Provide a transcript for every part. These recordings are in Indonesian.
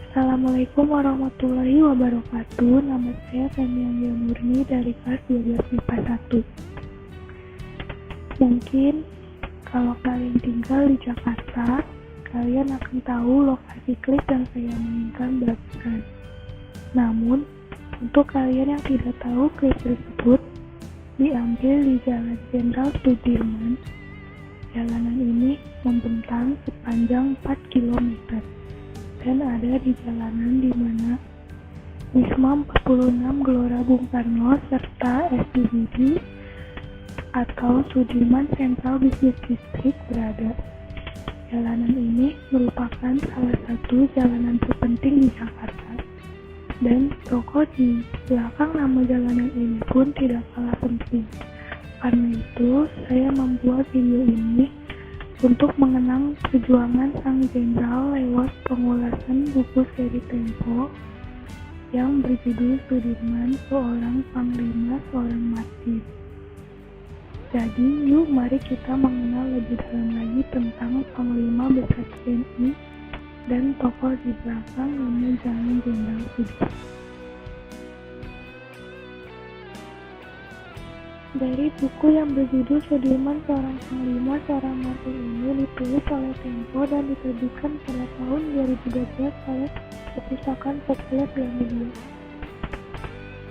Assalamualaikum warahmatullahi wabarakatuh. Nama saya Femi Anggia Murni dari kelas 12 MIPA 1. Mungkin kalau kalian tinggal di Jakarta, kalian akan tahu lokasi klip yang saya mainkan barusan. Namun, untuk kalian yang tidak tahu, klip tersebut diambil di Jalan Jenderal Sudirman. Jalanan ini membentang sepanjang 4 km dan ada di jalanan di mana Wisma 46 Gelora Bung Karno serta SCBD atau Sudirman Central Business District berada. Jalanan ini merupakan salah satu jalanan terpenting di Jakarta, dan toko di belakang nama jalanan ini pun tidak kalah penting. Karena itu, saya membuat video ini untuk mengenang perjuangan sang jenderal lewat pengulasan buku seri Tempo yang berjudul Sudirman, Seorang Panglima, Seorang Martir. Jadi, yuk mari kita mengenal lebih dalam lagi tentang Panglima besar TNI dan tokoh di belakang nama Jalan Jenderal Sudirman. Dari buku yang berjudul Sudirman, Seorang Panglima, Seorang Martir ini ditulis oleh Tempo dan diterbitkan pada tahun 2012 oleh Perpustakaan Populer Gramedia.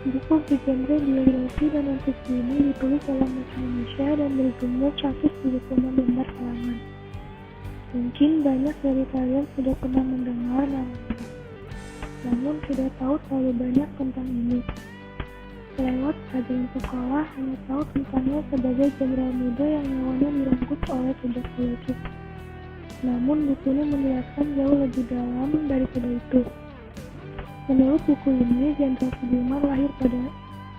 Buku bergenre biografi dan non-fiksi ini ditulis dalam bahasa Indonesia dan berjumlah 175 lembar halaman. Mungkin banyak dari kalian sudah pernah mendengar namanya, namun tidak tahu terlalu banyak tentang ini. Lewat pelajaran sekolah, hanya tahu tentangnya sebagai jenderal muda yang nyawanya direnggut oleh tugas politik. Namun buku ini menjelaskan jauh lebih dalam daripada itu. Menurut buku ini, Jenderal Sudirman lahir pada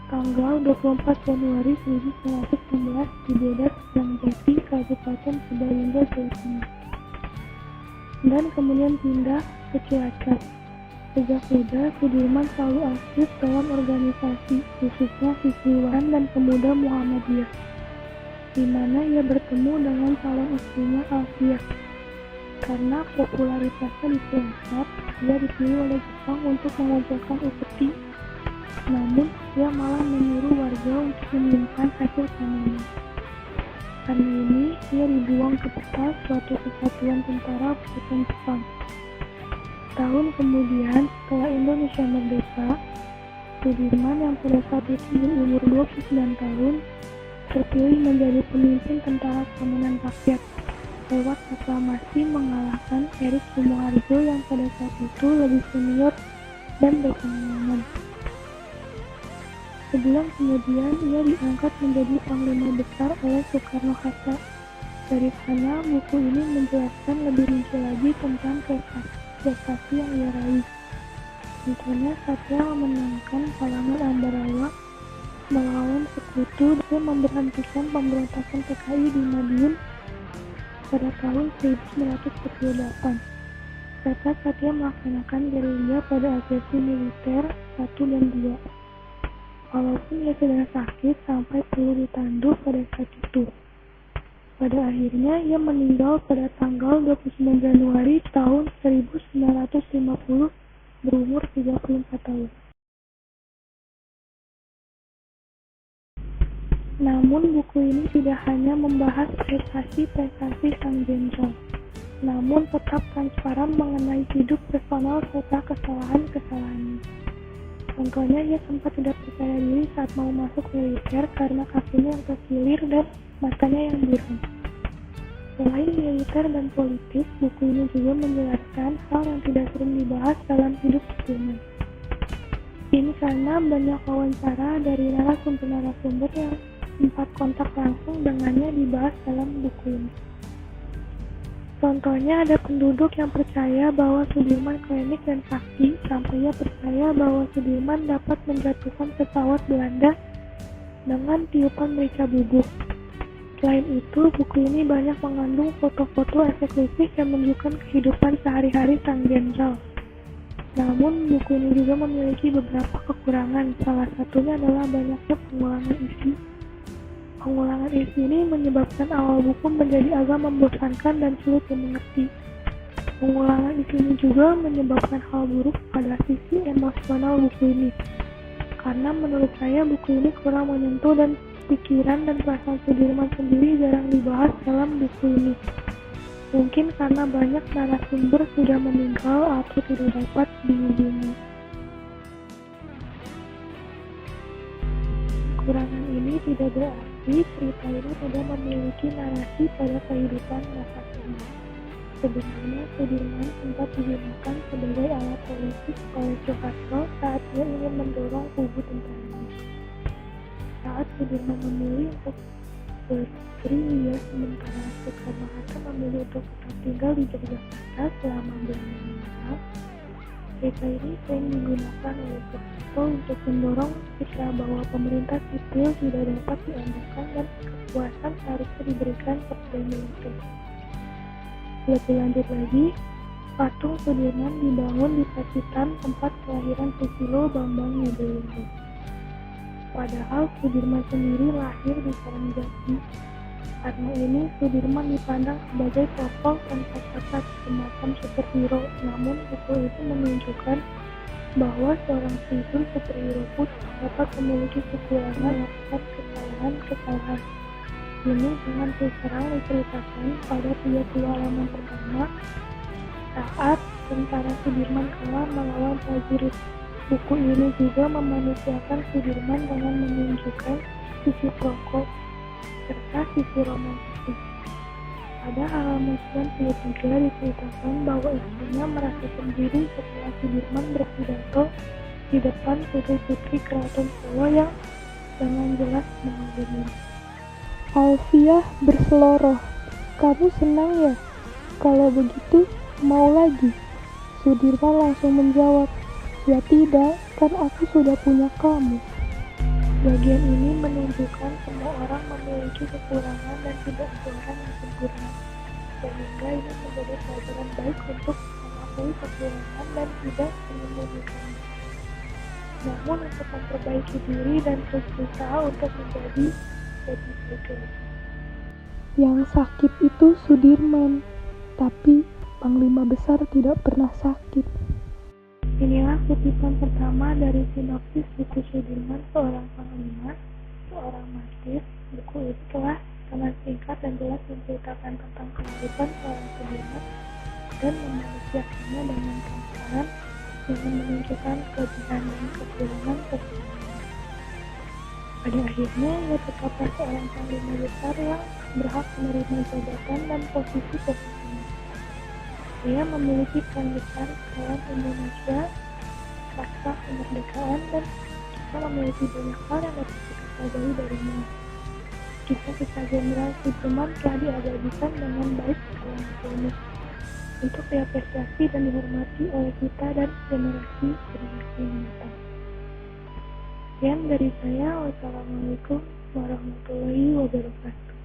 tanggal 24 Januari 1916 di Desa Serangjati, Kabupaten Purbalingga, Jawa Tengah, dan kemudian pindah ke Cilacap. Sejak muda, Sudirman selalu aktif dalam organisasi, khususnya Siswiwan dan Pemuda Muhammadiyah, di mana ia bertemu dengan calon istrinya Alfiah. Karena popularitasnya di Cilacap, ia dipilih oleh Jepang untuk mengajarkan upeti. Namun, ia malah menyuruh warga untuk menyimpan hasil panennya. Karena ini, ia dibuang ke peta suatu kesatuan tentara buatan Jepang. Tahun kemudian, setelah Indonesia merdeka, Sudirman yang pada saat itu berumur 29 tahun terpilih menjadi pemimpin tentara keamanan rakyat lewat aklamasi mengalahkan Erik Sumoharjo yang pada saat itu lebih senior dan berpengalaman. Sebulan kemudian, ia diangkat menjadi panglima besar oleh Soekarno-Hatta. Dari sana, buku ini menjelaskan lebih rinci lagi tentang prestasi yang ia raih. Contohnya saat ia memenangkan halangan Ambarawa melawan sekutu dan memberhentikan pemberontakan PKI di Madiun pada tahun 1948, serta saat ia melaksanakan gerilya pada agresi militer 1 dan 2. Walaupun ia sedang sakit sampai perlu ditandu pada saat itu. Pada akhirnya, ia meninggal pada tanggal 29 Januari tahun 1950 berumur 34 tahun. Namun, buku ini tidak hanya membahas prestasi-prestasi sang jenderal, namun tetap transparan mengenai hidup personal serta kesalahan-kesalahannya. Contohnya, ia sempat tidak percaya diri saat mau masuk militer karena kakinya yang terkilir dan matanya yang buram. Selain militer dan politik, buku ini juga menjelaskan hal yang tidak sering dibahas dalam hidup Sudirman. Ini karena banyak wawancara dari narasumber-narasumber yang sempat kontak langsung dengannya dibahas dalam buku ini. Contohnya ada penduduk yang percaya bahwa Sudirman klinik dan sakti, sampai ia percaya bahwa Sudirman dapat menjatuhkan pesawat Belanda dengan tiupan merica bubuk. Selain itu, buku ini banyak mengandung foto-foto eksklusif yang menunjukkan kehidupan sehari-hari sang jenderal. Namun, buku ini juga memiliki beberapa kekurangan, salah satunya adalah banyaknya pengulangan isi. Pengulangan isi ini menyebabkan awal buku menjadi agak membosankan dan sulit dimengerti. Pengulangan ini juga menyebabkan hal buruk pada sisi emosional buku ini. Karena menurut saya buku ini kurang menyentuh dan pikiran dan perasaan Sudirman sendiri jarang dibahas dalam buku ini. Mungkin karena banyak narasumber sudah meninggal atau tidak dapat dihubungi. Kekurangan ini tidak berarti cerita ini tidak memiliki narasi pada kehidupan masa kini. Sebenarnya Sudirman sempat digunakan sebagai alat politik oleh Soeharto saat dia ingin mendorong kubu tentaranya. Saat Sudirman memilih untuk berpria sementara Soekarno-Hatta memilih untuk tetap tinggal di Yogyakarta selama Belanda menyerang, cerita ini sering digunakan oleh Soeharto untuk mendorong citra bahwa pemerintah sipil tidak dapat diandalkan dan kekuasaan seharusnya diberikan kepada militer. Lebih lanjut lagi, patung Sudirman dibangun di Pacitan, tempat kelahiran Susilo Bambang Yudhoyono. Padahal Sudirman sendiri lahir di Karangjati. Karena ini Sudirman dipandang sebagai tokoh tanpa cacat semacam superhero. Namun buku itu menunjukkan bahwa seorang figur superhero pun dapat memiliki kekurangan atas kesalahan-kesalahan. Ini dengan terus terang diceritakan pada 30 halaman pertama saat tentara Sudirman kalah melawan prajurit. Buku ini juga memanusiakan Sudirman dengan menunjukkan sisi perokok serta sisi romantis. Pada halaman 93 diceritakan bahwa istrinya merasa sendiri setelah Sudirman berpidato di depan putri-putri keraton Solo yang dengan jelas mengagumi. Alfiah berseloroh, "Kamu senang ya? Kalau begitu, mau lagi?" Sudirman langsung menjawab, "Ya tidak, kan aku sudah punya kamu." Bagian ini menunjukkan semua orang memiliki kekurangan dan tidak ada orang yang sempurna. Sehingga ini menjadi pelajaran baik untuk mengakui kekurangan dan tidak menyembunyikannya. Namun untuk memperbaiki diri dan terus berusaha untuk menjadi lebih baik lagi. Yang sakit itu Sudirman, tapi Panglima Besar tidak pernah sakit. Inilah kutipan pertama dari sinopsis buku Sudirman Seorang Panglima, Seorang Martir. Buku itu telah sangat singkat dan jelas menceritakan tentang kehidupan seorang Sudirman dan memanusiakannya dengan transparan dengan menunjukkan kelebihan dan kekurangan kehidupannya. Pada akhirnya, ia tetaplah seorang panglima besar yang berhak menerima jabatan dan posisi-posisinya. Ia memiliki peran besar dalam Indonesia pasca kemerdekaan dan kita memiliki banyak hal yang dapat kita pelajari darinya. Kisah-kisah Jenderal Sudirman telah diabadikan dengan baik dalam buku ini untuk diapresiasi dan dihormati oleh kita dan generasi mendatang. Sekian dari saya. Wassalamualaikum warahmatullahi wabarakatuh.